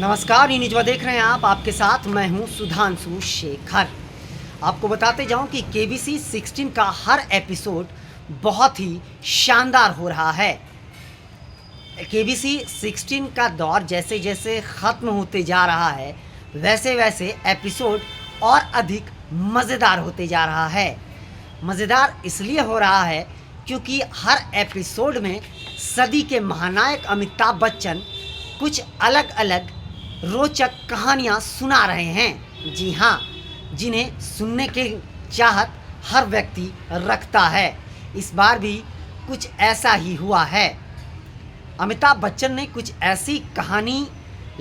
नमस्कार, ये न्यूज़ देख रहे हैं आप। आपके साथ मैं हूं सुधांशु शेखर। आपको बताते जाऊं कि केबीसी 16 का हर एपिसोड बहुत ही शानदार हो रहा है। केबीसी 16 का दौर जैसे जैसे ख़त्म होते जा रहा है, वैसे वैसे एपिसोड और अधिक मज़ेदार होते जा रहा है। मज़ेदार इसलिए हो रहा है क्योंकि हर एपिसोड में सदी के महानायक अमिताभ बच्चन कुछ अलग अलग रोचक कहानियाँ सुना रहे हैं। जी हाँ, जिन्हें सुनने के चाहत हर व्यक्ति रखता है। इस बार भी कुछ ऐसा ही हुआ है। अमिताभ बच्चन ने कुछ ऐसी कहानी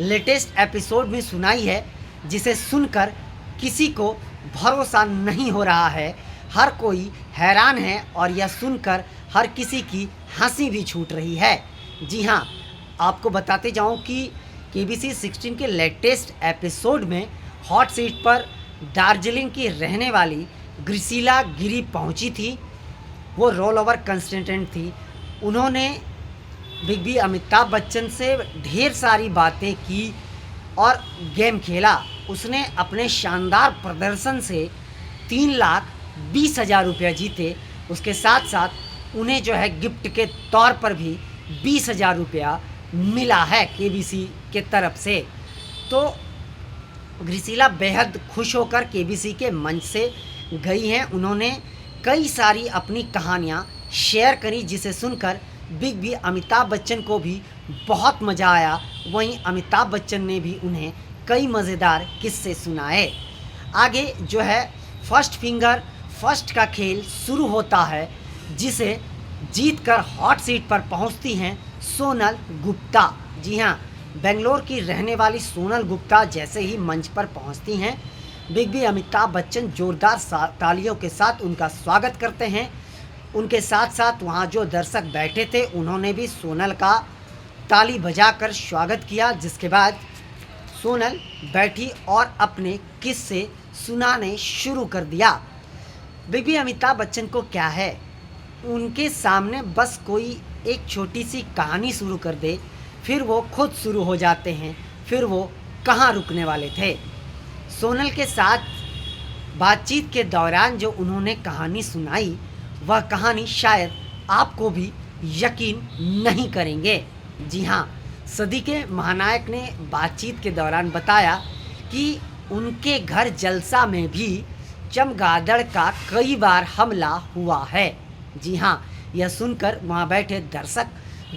लेटेस्ट एपिसोड में सुनाई है जिसे सुनकर किसी को भरोसा नहीं हो रहा है। हर कोई हैरान है और यह सुनकर हर किसी की हंसी भी छूट रही है। जी हाँ, आपको बताते जाऊं कि केबीसी 16 के लेटेस्ट एपिसोड में हॉट सीट पर दार्जिलिंग की रहने वाली ग्रिसिला गिरी पहुंची थी। वो रोल ओवर कंस्टेंटेंट थी। उन्होंने बिग बी अमिताभ बच्चन से ढेर सारी बातें की और गेम खेला। उसने अपने शानदार प्रदर्शन से 3,20,000 रुपये जीते। उसके साथ साथ उन्हें जो है गिफ्ट के तौर पर भी 20,000 रुपया मिला है केबीसी के तरफ से। तो ग्रिसिला बेहद खुश होकर केबीसी के मंच से गई हैं। उन्होंने कई सारी अपनी कहानियाँ शेयर करी जिसे सुनकर बिग बी अमिताभ बच्चन को भी बहुत मज़ा आया। वहीं अमिताभ बच्चन ने भी उन्हें कई मज़ेदार किस्से सुनाए। आगे जो है फर्स्ट फिंगर फर्स्ट का खेल शुरू होता है, जिसे जीतकर हॉट सीट पर पहुंचती हैं सोनल गुप्ता। जी हाँ, बेंगलोर की रहने वाली सोनल गुप्ता जैसे ही मंच पर पहुंचती हैं, बिग बी अमिताभ बच्चन जोरदार तालियों के साथ उनका स्वागत करते हैं। उनके साथ साथ वहां जो दर्शक बैठे थे उन्होंने भी सोनल का ताली बजाकर स्वागत किया। जिसके बाद सोनल बैठी और अपने किस्से सुनाने शुरू कर दिया। बिग बी अमिताभ बच्चन को क्या है, उनके सामने बस कोई एक छोटी सी कहानी शुरू कर दे, फिर वो खुद शुरू हो जाते हैं। फिर वो कहाँ रुकने वाले थे। सोनल के साथ बातचीत के दौरान जो उन्होंने कहानी सुनाई, वह कहानी शायद आपको भी यकीन नहीं करेंगे। जी हाँ, सदी के महानायक ने बातचीत के दौरान बताया कि उनके घर जलसा में भी चमगादड़ का कई बार हमला हुआ है। जी हाँ, यह सुनकर वहाँ बैठे दर्शक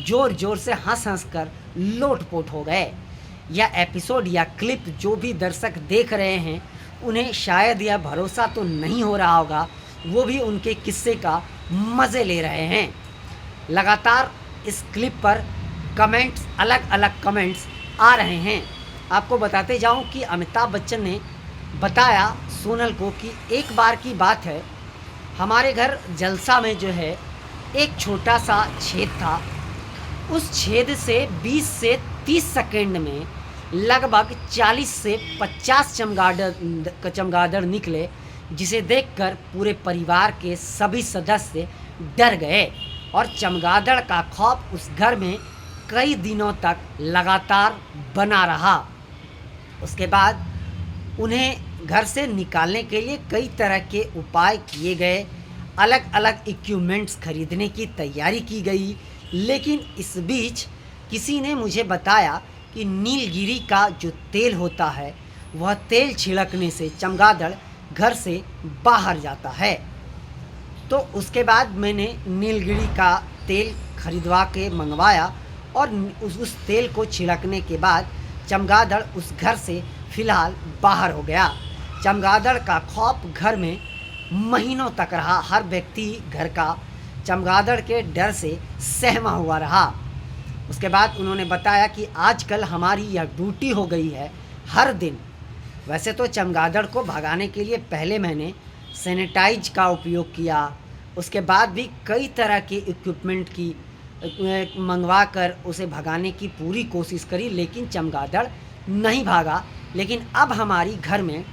ज़ोर ज़ोर से हंस कर लोटपोट हो गए। यह एपिसोड या क्लिप जो भी दर्शक देख रहे हैं, उन्हें शायद यह भरोसा तो नहीं हो रहा होगा, वो भी उनके किस्से का मज़े ले रहे हैं। लगातार इस क्लिप पर कमेंट्स, अलग अलग कमेंट्स आ रहे हैं। आपको बताते जाऊं कि अमिताभ बच्चन ने बताया सोनल को कि एक बार की बात है, हमारे घर जलसा में जो है एक छोटा सा छेद था। उस छेद से 20 से 30 सेकंड में लगभग 40 से 50 चमगादड़ निकले, जिसे देखकर पूरे परिवार के सभी सदस्य डर गए और चमगादड़ का खौफ उस घर में कई दिनों तक लगातार बना रहा। उसके बाद उन्हें घर से निकालने के लिए कई तरह के उपाय किए गए, अलग अलग इक्विपमेंट्स खरीदने की तैयारी की गई। लेकिन इस बीच किसी ने मुझे बताया कि नीलगिरी का जो तेल होता है, वह तेल छिड़कने से चमगादड़ घर से बाहर जाता है। तो उसके बाद मैंने नीलगिरी का तेल खरीदवा के मंगवाया और उस तेल को छिड़कने के बाद चमगादड़ उस घर से फ़िलहाल बाहर हो गया। चमगादड़ का खौफ घर में महीनों तक रहा। हर व्यक्ति घर का चमगादड़ के डर से सहमा हुआ रहा। उसके बाद उन्होंने बताया कि आजकल हमारी यह ड्यूटी हो गई है हर दिन। वैसे तो चमगादड़ को भगाने के लिए पहले मैंने सैनिटाइज का उपयोग किया, उसके बाद भी कई तरह के इक्विपमेंट की मंगवा कर उसे भगाने की पूरी कोशिश करी, लेकिन चमगादड़ नहीं भागा। लेकिन अब हमारी घर में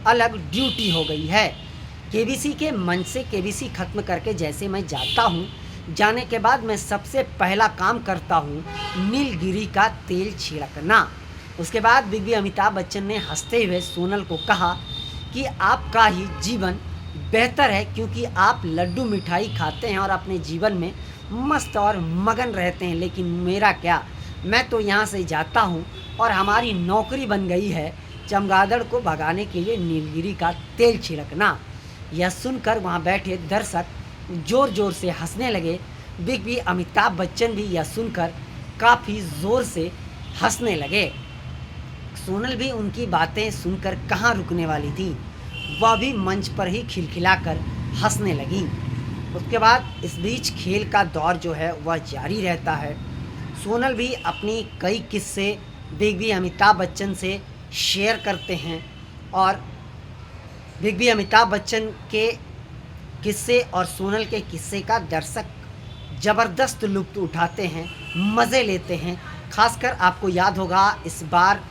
अलग ड्यूटी हो गई है। केबीसी के मंच से केबीसी ख़त्म करके जैसे मैं जाता हूँ, जाने के बाद मैं सबसे पहला काम करता हूँ नीलगिरी का तेल छिड़कना। उसके बाद बिग बी अमिताभ बच्चन ने हंसते हुए सोनल को कहा कि आपका ही जीवन बेहतर है, क्योंकि आप लड्डू मिठाई खाते हैं और अपने जीवन में मस्त और मगन रहते हैं, लेकिन मेरा क्या, मैं तो यहाँ से जाता हूँ और हमारी नौकरी बन गई है चमगादड़ को भगाने के लिए नीलगिरी का तेल छिड़कना। यह सुनकर वहाँ बैठे दर्शक ज़ोर ज़ोर से हंसने लगे। बिग बी अमिताभ बच्चन भी यह सुनकर काफ़ी ज़ोर से हंसने लगे। सोनल भी उनकी बातें सुनकर कहाँ रुकने वाली थी, वह भी मंच पर ही खिलखिलाकर हंसने लगी। उसके बाद इस बीच खेल का दौर जो है वह जारी रहता है। सोनल भी अपनी कई किस्से बिग बी अमिताभ बच्चन से शेयर करते हैं और बिग बी अमिताभ बच्चन के किस्से और सोनल के किस्से का दर्शक ज़बरदस्त लुत्फ़ उठाते हैं, मज़े लेते हैं। खासकर आपको याद होगा इस बार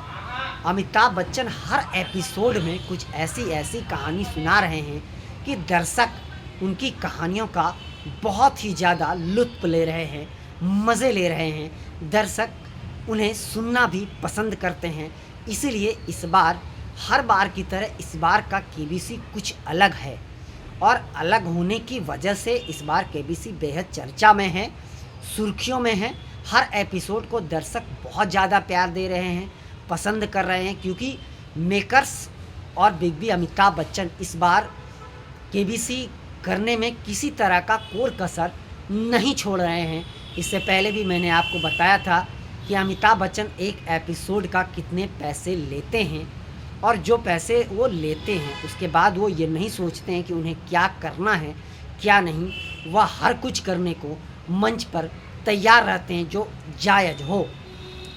अमिताभ बच्चन हर एपिसोड में कुछ ऐसी कहानी सुना रहे हैं कि दर्शक उनकी कहानियों का बहुत ही ज़्यादा लुत्फ़ ले रहे हैं, मज़े ले रहे हैं। दर्शक उन्हें सुनना भी पसंद करते हैं। इसीलिए इस बार हर बार की तरह इस बार का केबीसी कुछ अलग है और अलग होने की वजह से इस बार केबीसी बेहद चर्चा में है, सुर्खियों में है। हर एपिसोड को दर्शक बहुत ज़्यादा प्यार दे रहे हैं, पसंद कर रहे हैं, क्योंकि मेकर्स और बिग बी अमिताभ बच्चन इस बार केबीसी करने में किसी तरह का कोई कसर नहीं छोड़ रहे हैं। इससे पहले भी मैंने आपको बताया था कि अमिताभ बच्चन एक एपिसोड का कितने पैसे लेते हैं और जो पैसे वो लेते हैं उसके बाद वो ये नहीं सोचते हैं कि उन्हें क्या करना है क्या नहीं, वह हर कुछ करने को मंच पर तैयार रहते हैं जो जायज़ हो।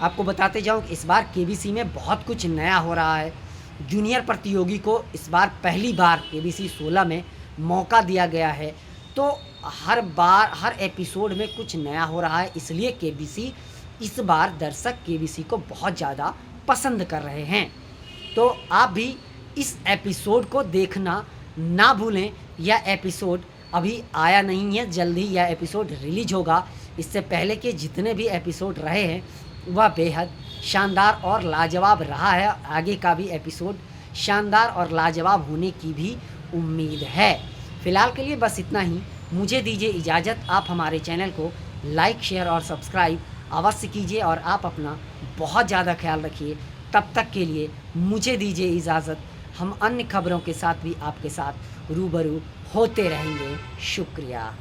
आपको बताते जाऊँ कि इस बार केबीसी में बहुत कुछ नया हो रहा है। जूनियर प्रतियोगी को इस बार पहली बार केबीसी 16 में मौका दिया गया है, तो हर बार हर एपिसोड में कुछ नया हो रहा है। इसलिए केबीसी इस बार दर्शक केबीसी को बहुत ज़्यादा पसंद कर रहे हैं। तो आप भी इस एपिसोड को देखना ना भूलें। यह एपिसोड अभी आया नहीं है, जल्द ही यह एपिसोड रिलीज होगा। इससे पहले के जितने भी एपिसोड रहे हैं वह बेहद शानदार और लाजवाब रहा है। आगे का भी एपिसोड शानदार और लाजवाब होने की भी उम्मीद है। फ़िलहाल के लिए बस इतना ही। मुझे दीजिए इजाज़त। आप हमारे चैनल को लाइक, शेयर और सब्सक्राइब अवश्य कीजिए और आप अपना बहुत ज़्यादा ख्याल रखिए। तब तक के लिए मुझे दीजिए इजाज़त। हम अन्य खबरों के साथ भी आपके साथ रूबरू होते रहेंगे। शुक्रिया।